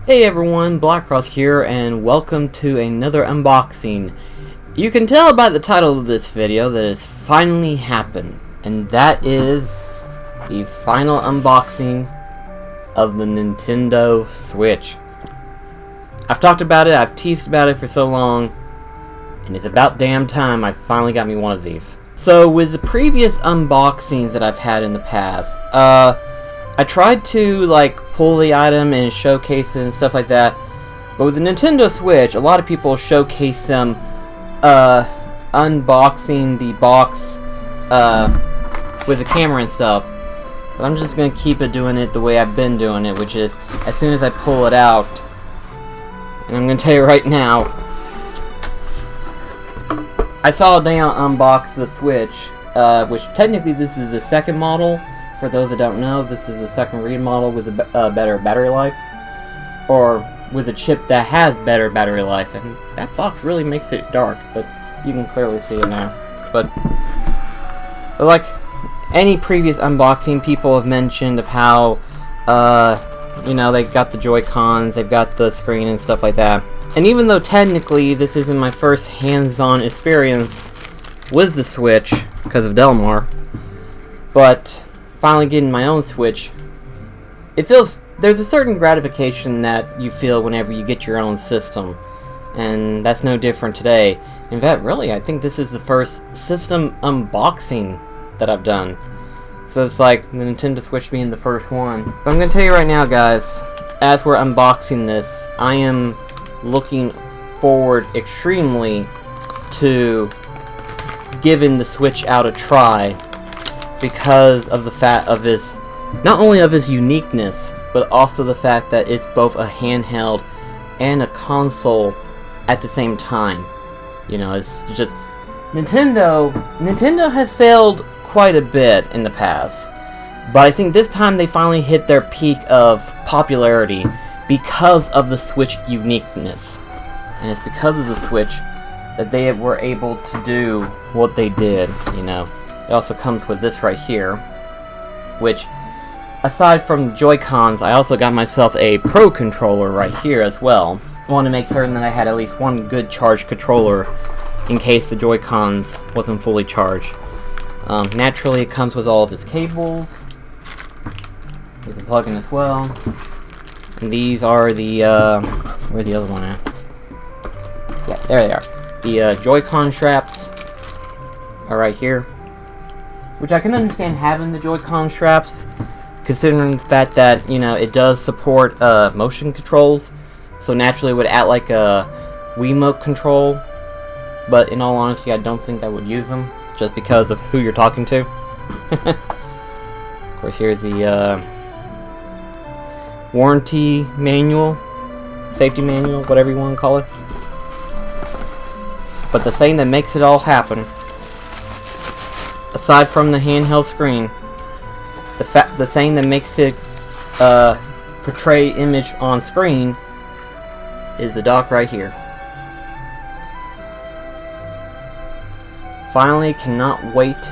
Hey everyone, BlackCross here, and welcome to another unboxing. You can tell by the title of this video that it's finally happened, and that is the final unboxing of the Nintendo Switch. I've talked about it, I've teased about it for so long, and it's about damn time I finally got me one of these. So with the previous unboxings that I've had in the past, I tried to pull the item and showcase it and stuff like that, but with the Nintendo Switch, a lot of people showcase them unboxing the box with the camera and stuff. But I'm just gonna keep doing it the way I've been doing it, which is as soon as I pull it out, and I'm gonna tell you right now, I saw Dan unbox the Switch, which technically this is the second model. For those that don't know, this is the second read model with a better battery life, or with a chip that has better battery life, and that box really makes it dark, but you can clearly see it now. But like any previous unboxing, people have mentioned of how, they've got the Joy-Cons, they've got the screen and stuff like that. And even though technically this isn't my first hands-on experience with the Switch, because of Delmar, but finally getting my own Switch, there's a certain gratification that you feel whenever you get your own system, and that's no different today. In fact, really, I think this is the first system unboxing that I've done, so it's like the Nintendo Switch being the first one. But I'm gonna tell you right now, guys, as we're unboxing this, I am looking forward extremely to giving the Switch out a try, because of the fact of its, not only of its uniqueness, but also the fact that it's both a handheld and a console at the same time. You know, it's just Nintendo has failed quite a bit in the past, but I think this time they finally hit their peak of popularity because of the Switch uniqueness, and it's because of the Switch that they were able to do what they did. It also comes with this right here, which, aside from the Joy-Cons, I also got myself a Pro controller right here as well. I wanted to make certain that I had at least one good charged controller in case the Joy-Cons wasn't fully charged. Naturally, it comes with all of its cables. There's a plug-in as well. And these are the, where's the other one at? Yeah, there they are. The Joy-Con straps are right here. Which I can understand having the Joy-Con straps, considering the fact that, it does support motion controls, so naturally it would act like a Wiimote control, but in all honesty, I don't think I would use them, just because of who you're talking to. Of course, here's the warranty manual, safety manual, whatever you want to call it. But the thing that makes it all happen, aside from the handheld screen, the thing that makes it portray image on screen is the dock right here. Finally, cannot wait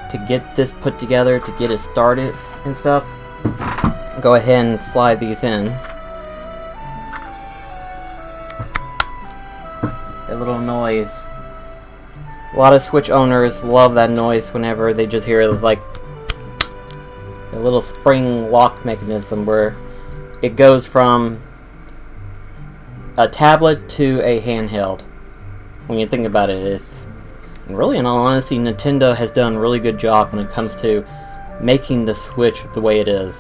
to get this put together, to get it started and stuff. Go ahead and slide these in. That little noise. A lot of Switch owners love that noise whenever they just hear it, like a little spring lock mechanism where it goes from a tablet to a handheld. When you think about it, really, in all honesty, Nintendo has done a really good job when it comes to making the Switch the way it is.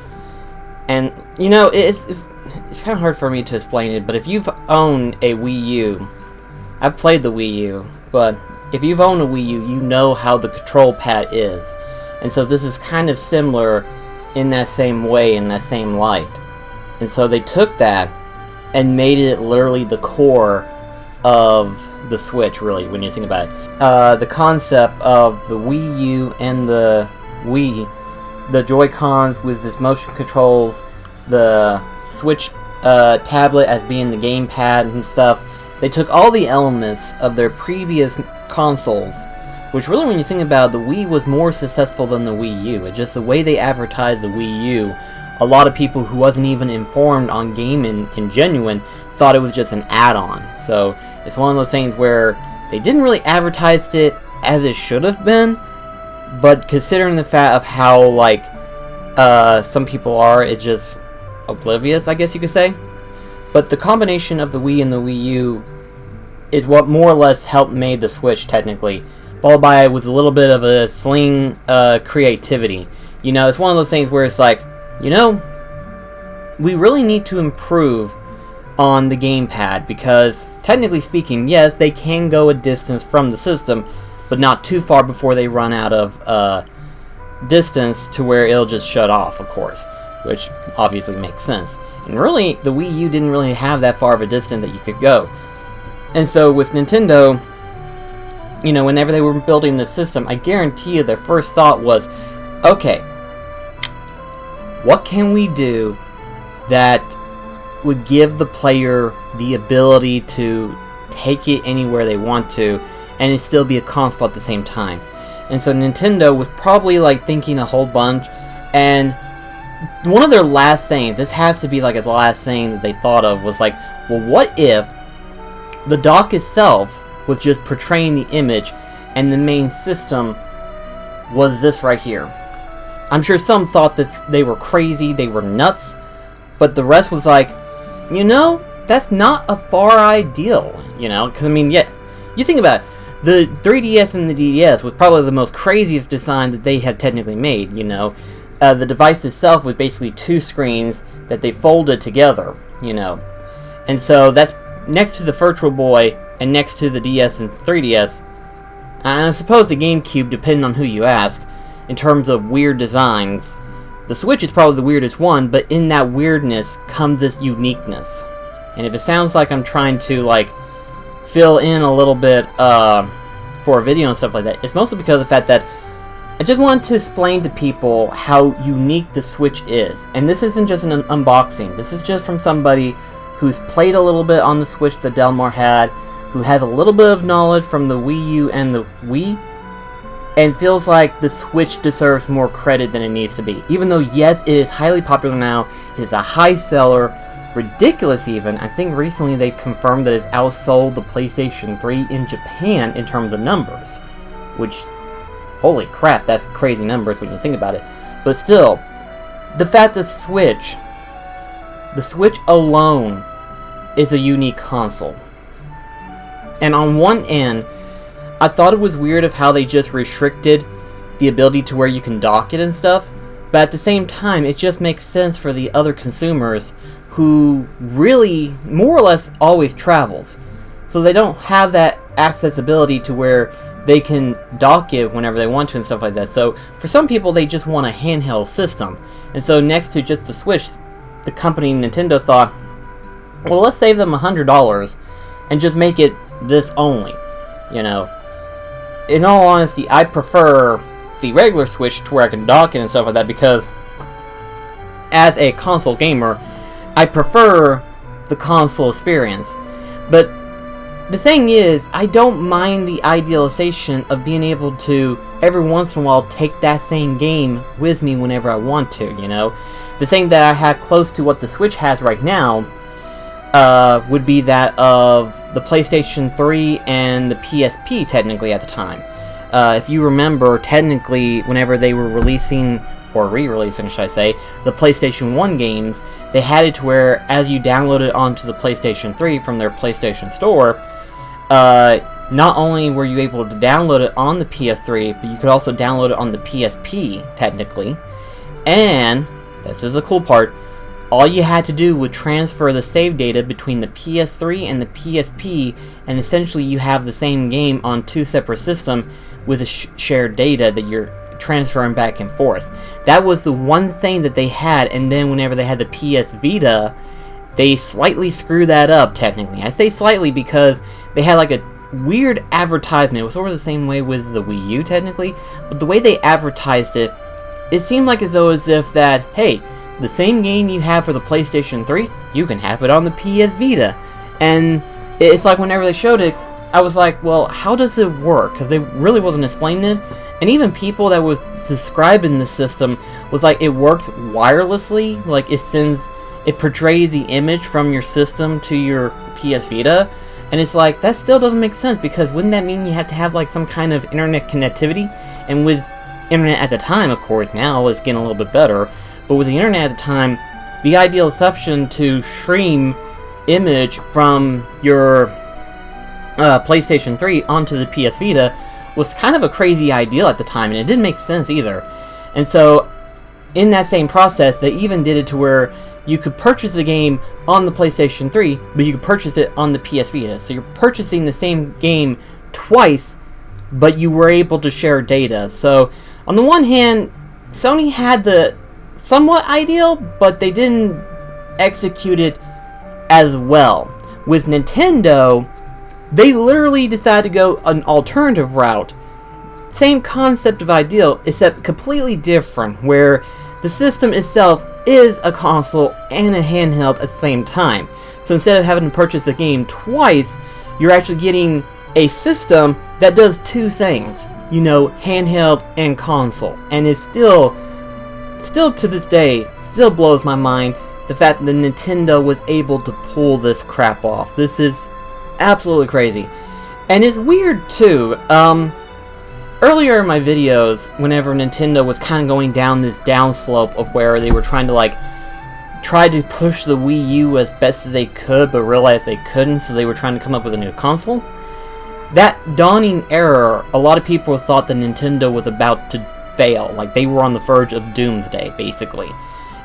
And it's kind of hard for me to explain it, but if you've owned a Wii U, I've played the Wii U, but if you've owned a Wii U, you know how the control pad is. And so this is kind of similar in that same way, in that same light. And so they took that and made it literally the core of the Switch, really, when you think about it. The concept of the Wii U and the Wii, the Joy-Cons with its motion controls, the Switch tablet as being the gamepad and stuff, they took all the elements of their previous consoles, which really, when you think about it, the Wii was more successful than the Wii U. It's just the way they advertised the Wii U a lot of people who wasn't even informed on gaming in genuine thought it was just an add-on. So it's one of those things where they didn't really advertise it as it should have been, but considering the fact of how like some people are, it's just oblivious, I guess you could say. But the combination of the Wii and the Wii U is what more or less helped made the Switch technically, followed by with a little bit of a sling creativity. You know, it's one of those things where it's like, you know, we really need to improve on the gamepad, because technically speaking, yes, they can go a distance from the system, but not too far before they run out of distance to where it'll just shut off, of course, which obviously makes sense. And really, the Wii U didn't really have that far of a distance that you could go. And so with Nintendo, you know, whenever they were building this system, I guarantee you their first thought was, okay, what can we do that would give the player the ability to take it anywhere they want to, and it still be a console at the same time? And so Nintendo was probably like thinking a whole bunch, and one of their last things, this has to be like the last thing that they thought of, was like, well, what if the dock itself was just portraying the image and the main system was this right here? I'm sure some thought that they were crazy, they were nuts, but the rest was like, you know, that's not a far ideal, you know, because I mean, yeah, you think about it, the 3DS and the DS was probably the most craziest design that they had technically made, you know. The device itself was basically two screens that they folded together, you know. And so that's next to the Virtual Boy and next to the DS and 3DS. And I suppose the GameCube, depending on who you ask, in terms of weird designs, the Switch is probably the weirdest one, but in that weirdness comes this uniqueness. And if it sounds like I'm trying to, like, fill in a little bit for a video and stuff like that, it's mostly because of the fact that I just wanted to explain to people how unique the Switch is. And this isn't just an unboxing. This is just from somebody who's played a little bit on the Switch that Delmar had, who has a little bit of knowledge from the Wii U and the Wii, and feels like the Switch deserves more credit than it needs to be. Even though, yes, it is highly popular now, it is a high seller, ridiculous even. I think recently they confirmed that it's outsold the PlayStation 3 in Japan in terms of numbers, which, holy crap, that's crazy numbers when you think about it. But still, the fact that the Switch alone is a unique console. And on one end, I thought it was weird of how they just restricted the ability to where you can dock it and stuff, but at the same time, it just makes sense for the other consumers who really, more or less, always travels. So they don't have that accessibility to where they can dock it whenever they want to and stuff like that. So for some people, they just want a handheld system. And so next to just the Switch, the company Nintendo thought, well, let's save them $100 and just make it this only, you know. In all honesty, I prefer the regular Switch to where I can dock it and stuff like that, because as a console gamer, I prefer the console experience. But the thing is, I don't mind the idealization of being able to, every once in a while, take that same game with me whenever I want to, you know. The thing that I have close to what the Switch has right now would be that of the PlayStation 3 and the PSP, technically, at the time. If you remember, technically, whenever they were releasing, or re-releasing, should I say, the PlayStation 1 games, they had it to where, as you downloaded onto the PlayStation 3 from their PlayStation Store, not only were you able to download it on the PS3, but you could also download it on the PSP, technically. And, this is the cool part, all you had to do would transfer the save data between the PS3 and the PSP, and essentially you have the same game on two separate systems with a shared data that you're transferring back and forth. That was the one thing that they had, and then whenever they had the PS Vita, they slightly screwed that up, technically. I say slightly because they had like a weird advertisement. It was sort of the same way with the Wii U, technically, but the way they advertised it, it seemed like as if that, hey, the same game you have for the PlayStation 3, you can have it on the PS Vita. And it's like whenever they showed it, I was like, well, how does it work? Because they really wasn't explaining it. And even people that was describing the system was like it works wirelessly, like it portrays the image from your system to your PS Vita, and it's like, that still doesn't make sense, because wouldn't that mean you have to have like some kind of internet connectivity? And with internet at the time, of course, now it's getting a little bit better, but with the internet at the time, the ideal exception to stream image from your PlayStation 3 onto the PS Vita was kind of a crazy ideal at the time, and it didn't make sense either. And so, in that same process, they even did it to where you could purchase the game on the PlayStation 3, but you could purchase it on the PS Vita. So you're purchasing the same game twice, but you were able to share data. So, on the one hand, Sony had the somewhat ideal, but they didn't execute it as well. With Nintendo, they literally decided to go an alternative route. Same concept of ideal, except completely different, where the system itself is a console and a handheld at the same time. So instead of having to purchase the game twice, you're actually getting a system that does two things. You know, handheld and console. And it's still to this day, still blows my mind the fact that Nintendo was able to pull this crap off. This is absolutely crazy. And it's weird too. Earlier in my videos, whenever Nintendo was kind of going down this downslope of where they were trying to push the Wii U as best as they could, but realized they couldn't, so they were trying to come up with a new console. That dawning era, a lot of people thought that Nintendo was about to fail. Like, they were on the verge of doomsday, basically.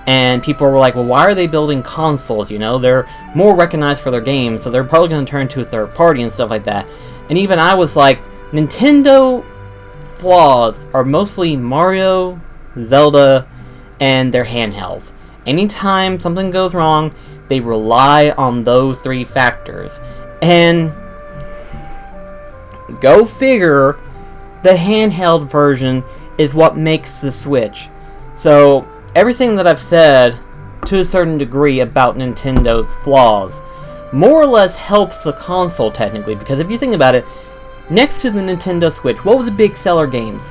And people were like, well, why are they building consoles? You know, they're more recognized for their games, so they're probably going to turn to a third party and stuff like that. And even I was like, Nintendo flaws are mostly Mario, Zelda, and their handhelds. Anytime something goes wrong, they rely on those three factors. And go figure, the handheld version is what makes the Switch. So everything that I've said, to a certain degree, about Nintendo's flaws, more or less helps the console technically, because if you think about it, next to the Nintendo Switch, what was the big seller games?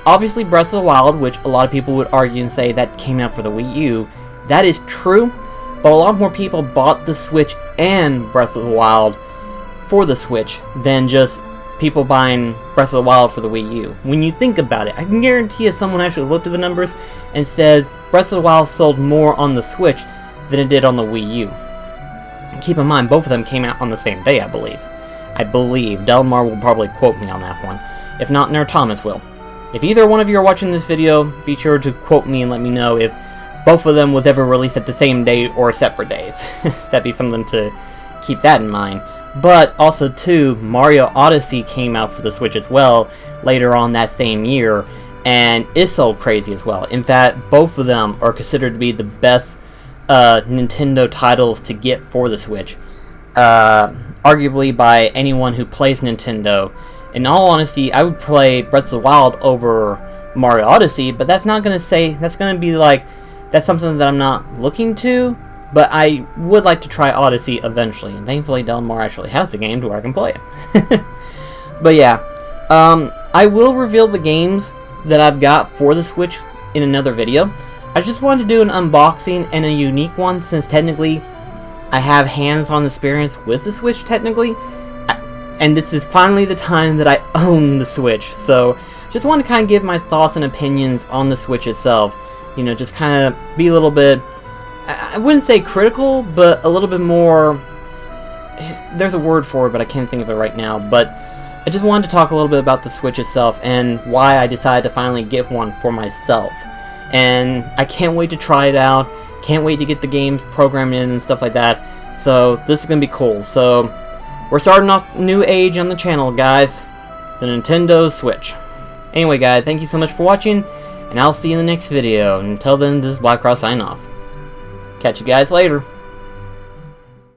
Obviously Breath of the Wild, which a lot of people would argue and say that came out for the Wii U. That is true, but a lot more people bought the Switch and Breath of the Wild for the Switch than just people buying Breath of the Wild for the Wii U. When you think about it, I can guarantee if someone actually looked at the numbers and said Breath of the Wild sold more on the Switch than it did on the Wii U. And keep in mind, both of them came out on the same day, I believe. Delmar will probably quote me on that one. If not, Nerd Thomas will. If either one of you are watching this video, be sure to quote me and let me know if both of them was ever released at the same day or separate days. That'd be something to keep that in mind. But also too, Mario Odyssey came out for the Switch as well later on that same year, and it sold crazy as well. In fact, both of them are considered to be the best Nintendo titles to get for the Switch. Arguably by anyone who plays Nintendo. In all honesty, I would play Breath of the Wild over Mario Odyssey, but that's not going to say, that's going to be like, that's something that I'm not looking to, but I would like to try Odyssey eventually, and thankfully Delmar actually has the game to where I can play it. But yeah, I will reveal the games that I've got for the Switch in another video. I just wanted to do an unboxing and a unique one, since technically I have hands-on experience with the Switch, technically, and this is finally the time that I own the Switch, so just want to kind of give my thoughts and opinions on the Switch itself. You know, just kind of be a little bit, I wouldn't say critical, but a little bit more, there's a word for it, but I can't think of it right now, but I just wanted to talk a little bit about the Switch itself, and why I decided to finally get one for myself. And I can't wait to try it out. Can't wait to get the games programmed in and stuff like that. So this is going to be cool. So we're starting off new age on the channel, guys. The Nintendo Switch. Anyway, guys, thank you so much for watching, and I'll see you in the next video. And until then, this is BlackCross signing off. Catch you guys later.